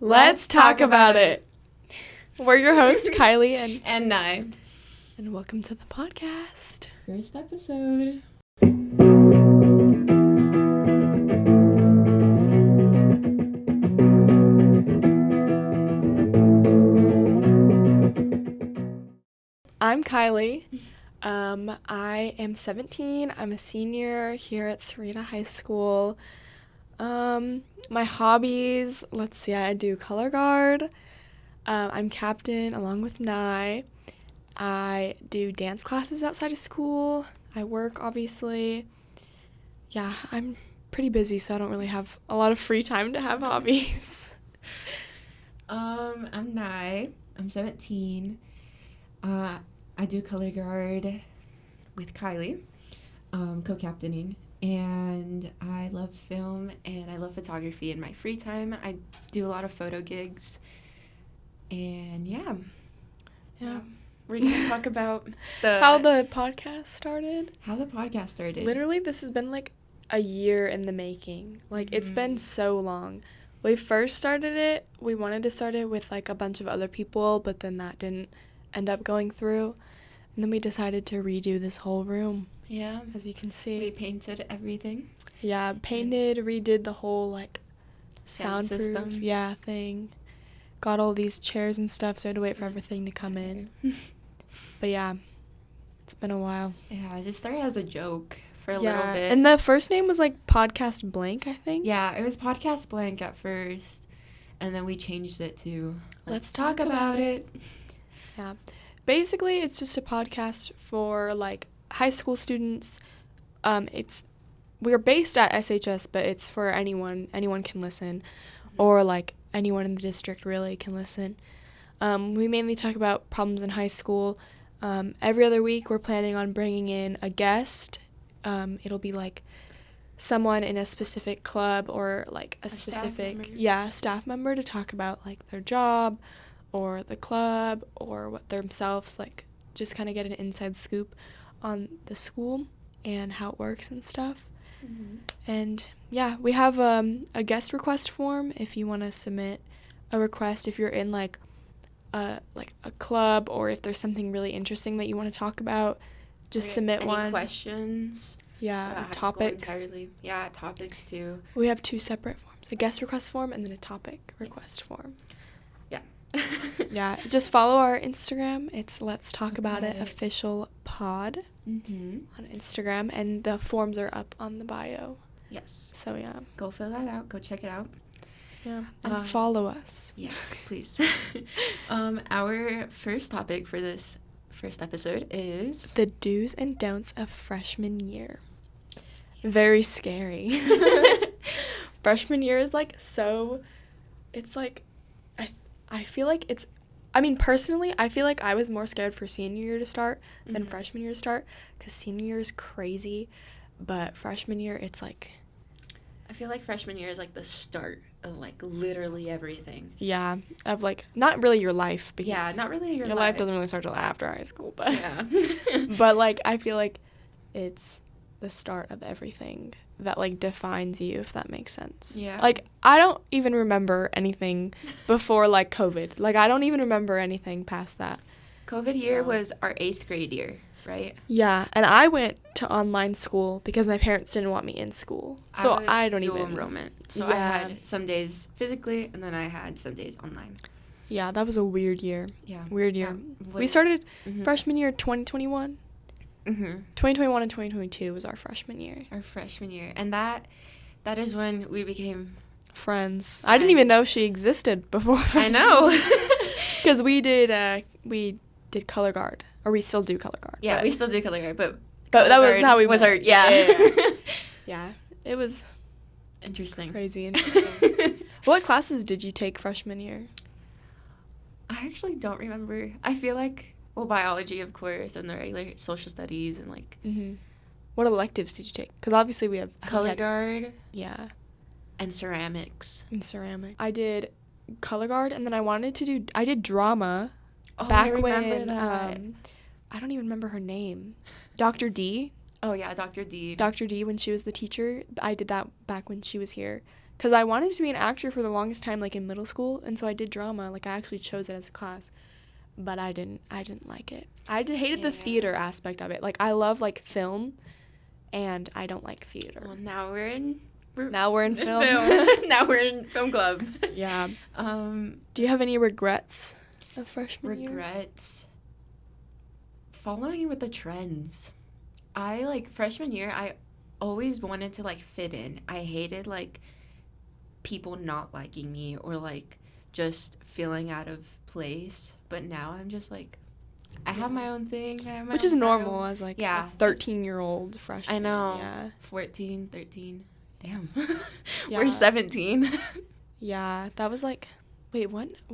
Let's talk about it. We're your hosts, Kylie And Nye. and welcome to the podcast. First episode. I'm Kylie. I am 17. I'm a senior here at Serena High School. My hobbies, let's see, I do color guard. I'm captain along with Nye. I do dance classes outside of school. I work, obviously. Yeah, I'm pretty busy, so I don't really have a lot of free time to have hobbies. I'm Nye. I'm 17. I do color guard with Kylie, co-captaining, and I love film and I love photography in my free time. I do a lot of photo gigs, and yeah. We're gonna talk about How the podcast started. How the podcast started. Literally, this has been like a year in the making. Like, it's been so long. We first started it, we wanted to start it with like a bunch of other people, but then that didn't end up going through. And then we decided to redo this whole room, Yeah. as you can see. We painted everything. Yeah, painted, redid the whole like Sound soundproof system. thing. Got all these chairs and stuff, so I had to wait for everything to come in. But yeah, it's been a while. Yeah, it just started as a joke for a little bit. And the first name was like Podcast Blank, I think. Yeah, it was Podcast Blank at first, and then we changed it to Let's talk about it. Yeah. Basically, it's just a podcast for like high school students. We're based at SHS, but it's for anyone. Anyone can listen, or like anyone in the district really can listen. We mainly talk about problems in high school. Every other week, we're planning on bringing in a guest. It'll be like someone in a specific club or like a specific staff member to talk about like their job or the club or what themselves, like just kind of get an inside scoop on the school and how it works and stuff. And yeah, we have a guest request form if you want to submit a request, if you're in like a club, or if there's something really interesting that you want to talk about, just submit one. Questions? Yeah, topics. Yeah, topics too. We have two separate forms, a guest request form and then a topic request form. Yeah. Yeah, just follow our Instagram. It's Let's Talk About It Official Pod on Instagram, and the forms are up on the bio. Yes. So yeah. Go fill that out. Go check it out. Yeah. And follow us. Yes, please. Our first topic for this first episode is the do's and don'ts of freshman year. Very scary. Freshman year is like it's like, I feel like personally, I feel like I was more scared for senior year to start than freshman year to start, because senior year is crazy, but freshman year, it's like... I feel like freshman year is like the start of like literally everything. Yeah, of like, not really your life, because... Yeah, not really your life. Your life doesn't really start till after high school, but... Yeah. But like, I feel like it's the start of everything that like defines you, if that makes sense. Yeah. Like, I don't even remember anything before like COVID. Like, I don't even remember anything past that. COVID year was our 8th grade year, right? Yeah, and I went to online school because my parents didn't want me in school. So I don't dual even enrollment. So yeah. I had some days physically, and then I had some days online. Yeah, that was a weird year. Yeah. Weird year. We started freshman year 2021. 2021 and 2022 was our freshman year. Our freshman year. And that is when we became friends. I didn't even know she existed before. I know. Because we did color guard, or we still do color guard. Yeah, we still do color guard, but that was how we was our Yeah, it was interesting. Crazy interesting. What classes did you take freshman year? I actually don't remember. I feel like, well, biology, of course, and the regular social studies, and like... What electives did you take? Because obviously we have... Color guard. Yeah. And ceramics. I did color guard, and then I did drama. Oh, back I remember when, that. I don't even remember her name. Dr. D. Oh, yeah, Dr. D. Dr. D, when she was the teacher. I did that back when she was here. because I wanted to be an actor for the longest time, like in middle school, and so I did drama. Like I actually chose it as a class, but I didn't like it. Hated the theater aspect of it. Like I love like film, and I don't like theater. Well, now we're in film. Now we're in film club. Yeah. Do you have any regrets of freshman year? Regrets. Following with the trends. Freshman year, I always wanted to, like, fit in. I hated, like, people not liking me or, like, just feeling out of place. But now I'm just, like, I have my own thing. Which is normal as, like, a 13-year-old freshman. I know. Yeah. 14, 13. Damn. Yeah. We're 17. Yeah, that was, like... Wait,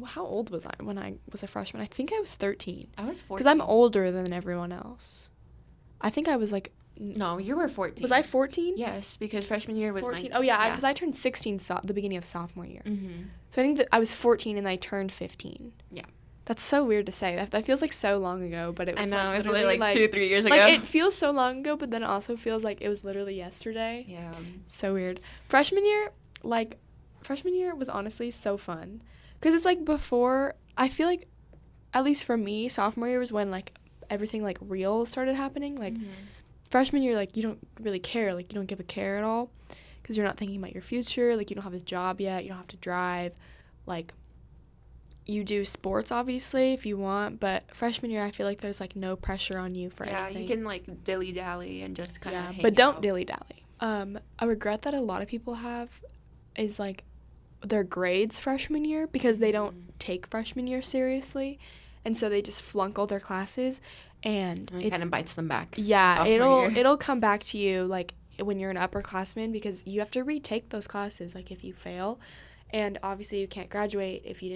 how old was I when I was a freshman? I think I was 13. I was 14. Because I'm older than everyone else. I think I was like... No, you were 14. Was I 14? Yes, because freshman year was 14. 19. Oh, yeah, because I turned 16 the beginning of sophomore year. Mm-hmm. So I think that I was 14 and I turned 15. Yeah. That's so weird to say. That feels like so long ago, but it was I know, like, it's literally like 2-3 years ago. Like, it feels so long ago, but then it also feels like it was literally yesterday. Yeah. So weird. Freshman year was honestly so fun. Because it's, like, before, I feel like, at least for me, sophomore year was when, like, everything, like, real started happening. Like, freshman year, like, you don't really care. Like, you don't give a care at all. Because you're not thinking about your future. Like, you don't have a job yet. You don't have to drive. Like, you do sports, obviously, if you want. But freshman year, I feel like there's, like, no pressure on you for anything. Yeah, you can, like, dilly-dally and just kind of hang but don't out. dilly-dally. A regret that a lot of people have is, like, their grades freshman year because they don't take freshman year seriously, and so they just flunk all their classes, and it kind of bites them back. Yeah, it'll come back to you like when you're an upperclassman because you have to retake those classes like if you fail, and obviously you can't graduate if you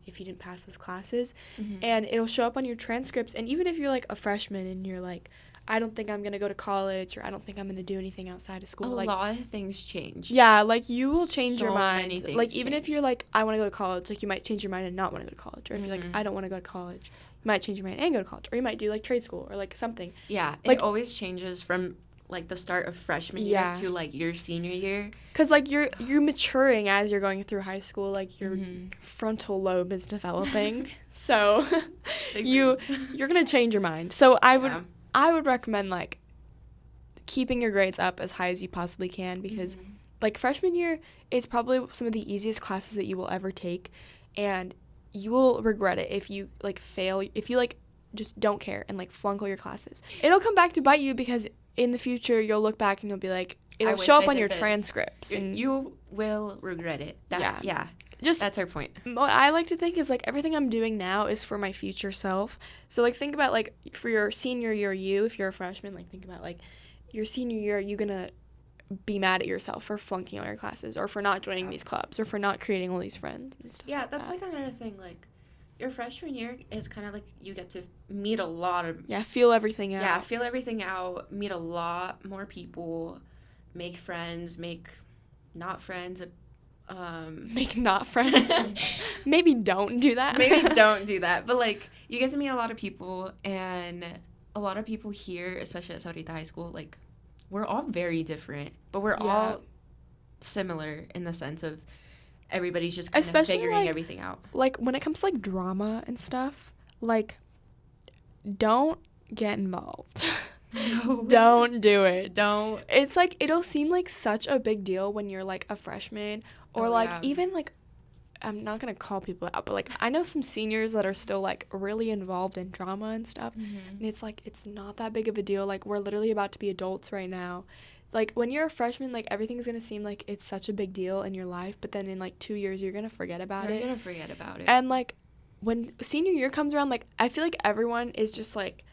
didn't pass those classes, and it'll show up on your transcripts. And even if you're like a freshman and you're like, I don't think I'm going to go to college, or I don't think I'm going to do anything outside of school. A lot of things change. Yeah, like, you will change your So mind. many things Like, even if change. you're like, I want to go to college, like, you might change your mind and not want to go to college. Or if you're like, I don't want to go to college, you might change your mind and go to college. Or you might do, like, trade school or, like, something. Yeah, like, it always changes from, like, the start of freshman year to, like, your senior year. Because, like, you're maturing as you're going through high school. Like, your frontal lobe is developing. So, you're going to change your mind. So, I would recommend, like, keeping your grades up as high as you possibly can because like freshman year is probably some of the easiest classes that you will ever take, and you will regret it if you like fail, if you like just don't care and like flunk all your classes. It'll come back to bite you because in the future you'll look back and you'll be like, it'll show up on your transcripts and you will regret it. Just that's her point. What I like to think is like everything I'm doing now is for my future self. So like think about like for your senior year if you're a freshman, like think about like your senior year, you're going to be mad at yourself for flunking all your classes or for not joining these clubs or for not creating all these friends and stuff like that's that. like another thing. Like, your freshman year is kind of like you get to meet a lot of... Yeah, feel everything out. Yeah, feel everything out, meet a lot more people, make friends, make not friends. Make not friends. Maybe don't do that. Maybe don't do that. But, like, you get to meet a lot of people, and... a lot of people here, especially at Sahuarita High School, like, we're all very different, but we're all similar in the sense of everybody's just kind of figuring everything out. Like, when it comes to, like, drama and stuff, like, don't get involved. No. Don't do it. Don't. It's, like, it'll seem like such a big deal when you're, like, a freshman or, even, like, I'm not going to call people out, but, like, I know some seniors that are still, like, really involved in drama and stuff, and it's, like, it's not that big of a deal. Like, we're literally about to be adults right now. Like, when you're a freshman, like, everything's going to seem like it's such a big deal in your life, but then in, like, 2 years, you're going to forget about it. You're going to forget about it. And, like, when senior year comes around, like, I feel like everyone is just, like,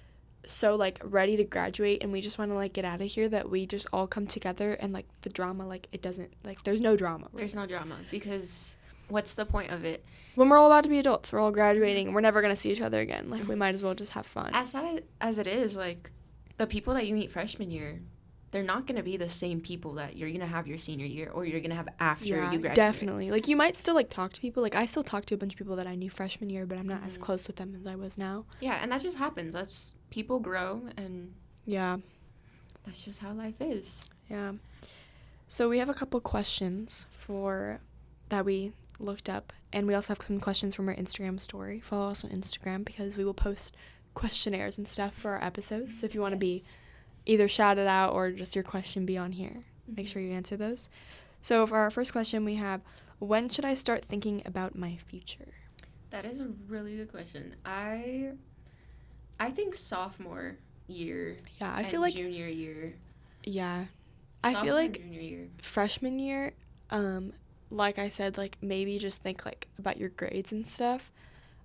so, like, ready to graduate, and we just want to, like, get out of here, that we just all come together, and, like, the drama, like, it doesn't, like, there's no drama. There's no drama, because... what's the point of it? When we're all about to be adults, we're all graduating, we're never going to see each other again. Like, we might as well just have fun. As sad as it is, like, the people that you meet freshman year, they're not going to be the same people that you're going to have your senior year or you're going to have after you graduate. Definitely. Like, you might still, like, talk to people. Like, I still talk to a bunch of people that I knew freshman year, but I'm not as close with them as I was now. Yeah, and that just happens. People grow, and yeah, that's just how life is. Yeah. So we have a couple questions that we looked up, and we also have some questions from our Instagram story. Follow us on Instagram because we will post questionnaires and stuff for our episodes. So if you want to be either shouted out or just your question be on here, make sure you answer those. So for our first question, we have, when should I start thinking about my future? That is a really good question. I think sophomore year. Yeah, I and feel like junior year. yeah. I Sophomore feel like and junior year. freshman year, like I said, like maybe just think like about your grades and stuff.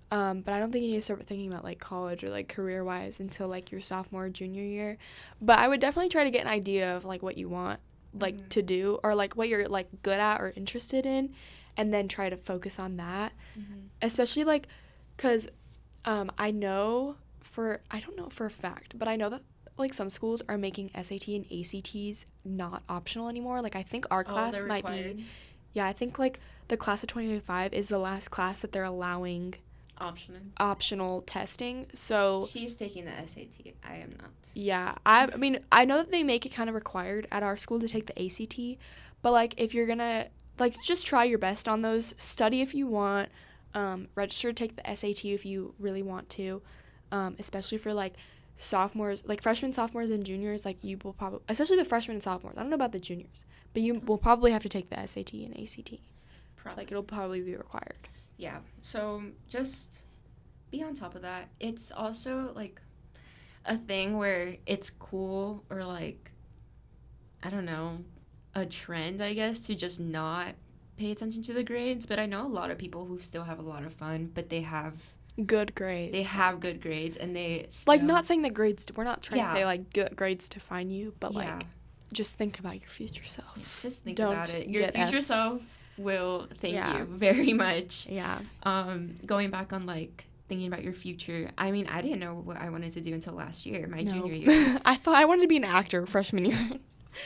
But I don't think you need to start thinking about like college or like career wise until like your sophomore or junior year. But I would definitely try to get an idea of like what you want like to do, or like what you're like good at or interested in, and then try to focus on that. Especially like, cause I don't know for a fact, but I know that like some schools are making SAT and ACTs not optional anymore. Like I think our class they're might required. be, yeah, I think like the class of 2025 is the last class that they're allowing optional testing. So She's taking the SAT. I am not. yeah, I mean, I know that they make it kind of required at our school to take the ACT, but like if you're gonna like just try your best on those, study if you want, register to take the SAT if you really want to, especially for like sophomores, like freshmen, sophomores, and juniors. Like you will probably, especially the freshmen and sophomores. I don't know about the juniors, but you will probably have to take the SAT and ACT. Probably. Like it'll probably be required. Yeah. So just be on top of that. It's also like a thing where it's cool, or like, I don't know, a trend, I guess, to just not pay attention to the grades. But I know a lot of people who still have a lot of fun, but they have good grades. They have good grades, and they still, like, not saying that grades. We're not trying to say like good grades define you, but like just think about your future self. Yeah, just think Don't about it. Your future F's. self will thank you very much. Yeah. Going back on like thinking about your future, I mean, I didn't know what I wanted to do until last year, my junior year. I thought I wanted to be an actor freshman year.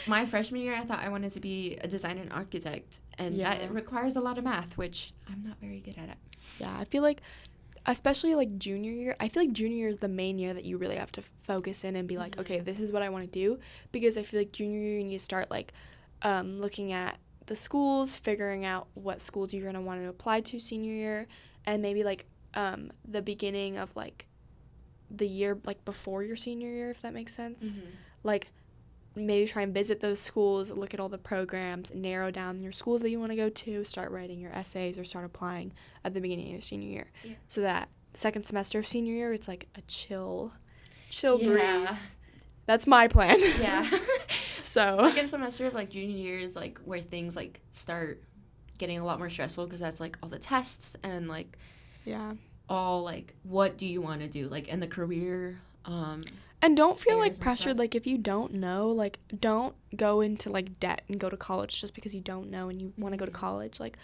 My freshman year, I thought I wanted to be a designer and architect, and that requires a lot of math, which I'm not very good at it. Yeah, I feel like, especially like junior year, I feel like junior year is the main year that you really have to focus in and be like, okay, this is what I want to do, because I feel like junior year you need to start like looking at the schools, figuring out what schools you're going to want to apply to senior year, and maybe like the beginning of like the year like before your senior year, if that makes sense. Like maybe try and visit those schools, look at all the programs, narrow down your schools that you want to go to, start writing your essays or start applying at the beginning of your senior year. So that second semester of senior year, it's like a chill breeze. That's my plan. So second semester of like junior year is like where things like start getting a lot more stressful, because that's like all the tests and like all like what do you want to do like in the career. And don't feel like pressured. Like if you don't know, like don't go into like debt and go to college just because you don't know and you want to go to college. Like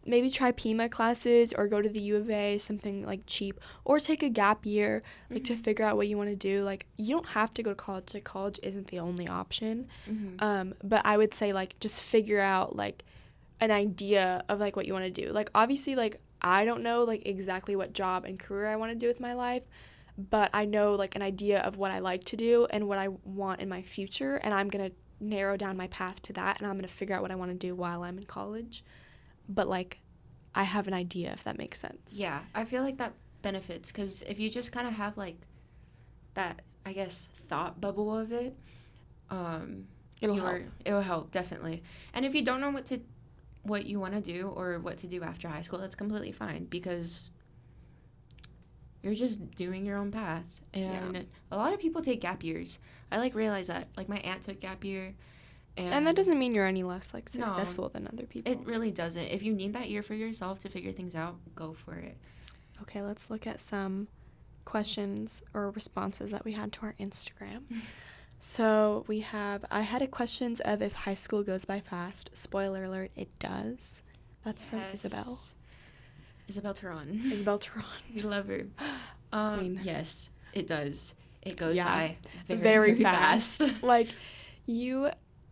maybe try PIMA classes or go to the U of A, something like cheap, or take a gap year like to figure out what you want to do. Like you don't have to go to college. Like college isn't the only option. But I would say like just figure out like an idea of like what you want to do. Like obviously like I don't know like exactly what job and career I want to do with my life, but I know like an idea of what I like to do and what I want in my future, and I'm going to narrow down my path to that, and I'm going to figure out what I want to do while I'm in college. But like I have an idea, if that makes sense. Yeah, I feel like that benefits, because if you just kind of have like that, I guess, thought bubble of it, it'll help, definitely. And if you don't know what you want to do or what to do after high school, that's completely fine, because you're just doing your own path. And a lot of people take gap years. I like realize that. Like my aunt took gap year. And that doesn't mean you're any less like successful than other people. It really doesn't. If you need that year for yourself to figure things out, go for it. Okay, let's look at some questions or responses that we had to our Instagram. So I had a questions of if high school goes by fast. Spoiler alert, it does. That's from Isabel. Isabel Teron. Isabel Teron. We love her. Yes, it does. It goes by very fast. Like, you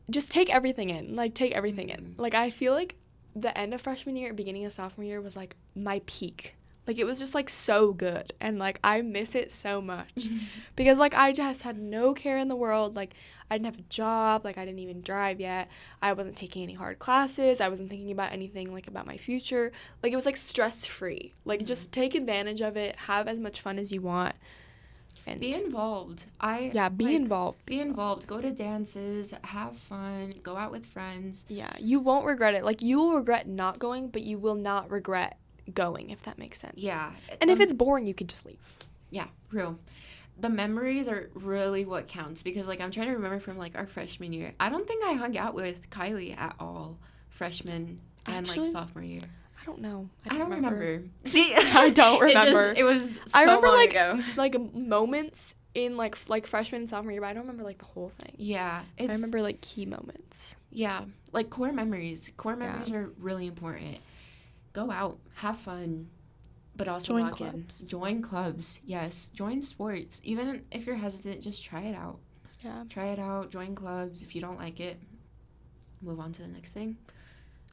just take everything in. Like, take everything in. Like, I feel like the end of freshman year, beginning of sophomore year was, like, my peak. Like, it was just, like, so good. And, like, I miss it so much. Because, like, I just had no care in the world. Like, I didn't have a job. Like, I didn't even drive yet. I wasn't taking any hard classes. I wasn't thinking about anything, like, about my future. Like, it was, like, stress-free. Like, just take advantage of it. Have as much fun as you want. And be involved. be involved. Be involved. Go to dances. Have fun. Go out with friends. Yeah, you won't regret it. Like, you will regret not going, but you will not regret going, if that makes sense. Yeah. And if it's boring, you could just leave. Yeah, real. The memories are really what counts, because, like, I'm trying to remember from, like, our freshman year. I don't think I hung out with Kylie at all freshman and, Actually, like, sophomore year. I don't know. I don't remember. See, I don't remember. It was so I remember, long like, ago. Like, moments in, like freshman and sophomore year, but I don't remember, like, the whole thing. Yeah. I remember, like, key moments. Yeah. Like, core memories. Core memories are really important. Go out. Have fun. But also Join lock clubs. in. Join clubs. Yes. Join sports. Even if you're hesitant, just try it out. Yeah. Try it out. Join clubs. If you don't like it, move on to the next thing.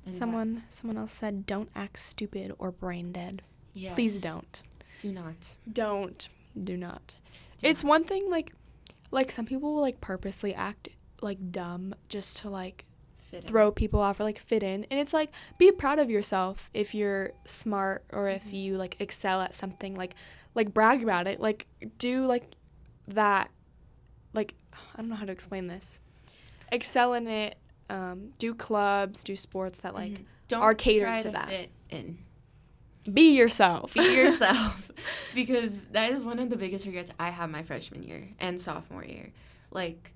And Someone else said, don't act stupid or brain dead. yes. Please don't. Do not. Do not. Do It's not. one thing, like, some people will, like, purposely act, like, dumb just to, like, Fit in. throw people off or, like, fit in. And it's, like, be proud of yourself if you're smart or if you, like, excel at something. Like, brag about it. Like, do, like, that. Like, I don't know how to explain this. Excel in it. Do clubs, do sports that, like, don't are catered try to that. Fit in. Be yourself. Be yourself. Because that is one of the biggest regrets I have my freshman year and sophomore year. Like,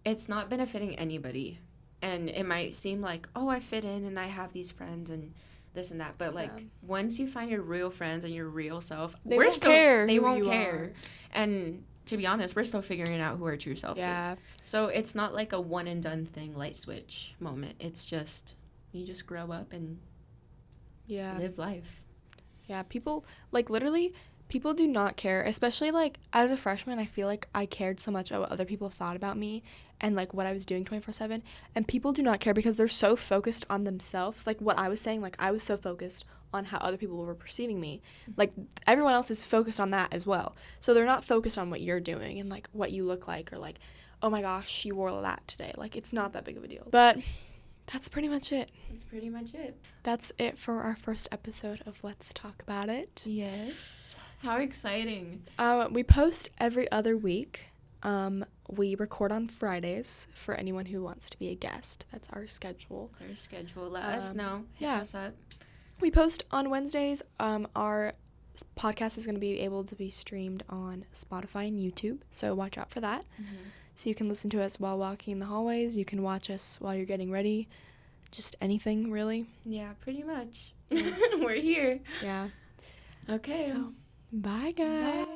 it's not benefiting anybody. And it might seem like, oh, I fit in and I have these friends and this and that. But, like, once you find your real friends and your real self, They won't care. They who won't you care. are. And to be honest, we're still figuring out who our true self is. So it's not like a one and done thing, light switch moment. It's just, you just grow up and live life. Yeah, people, like, literally, people do not care, especially, like, as a freshman, I feel like I cared so much about what other people thought about me and, like, what I was doing 24/7, and people do not care because they're so focused on themselves. Like, what I was saying, like, I was so focused on how other people were perceiving me. Like, everyone else is focused on that as well. So they're not focused on what you're doing and, like, what you look like or, like, oh my gosh, you wore that today. Like, it's not that big of a deal. But that's pretty much it. That's it for our first episode of Let's Talk About It. Yes. How exciting. We post every other week. We record on Fridays for anyone who wants to be a guest. That's our schedule. Let us know. Hit us up. We post on Wednesdays. Our podcast is going to be able to be streamed on Spotify and YouTube, so watch out for that. So you can listen to us while walking in the hallways. You can watch us while you're getting ready. Just anything, really. Yeah, pretty much. We're here. Yeah. Okay. So, bye, guys. Bye.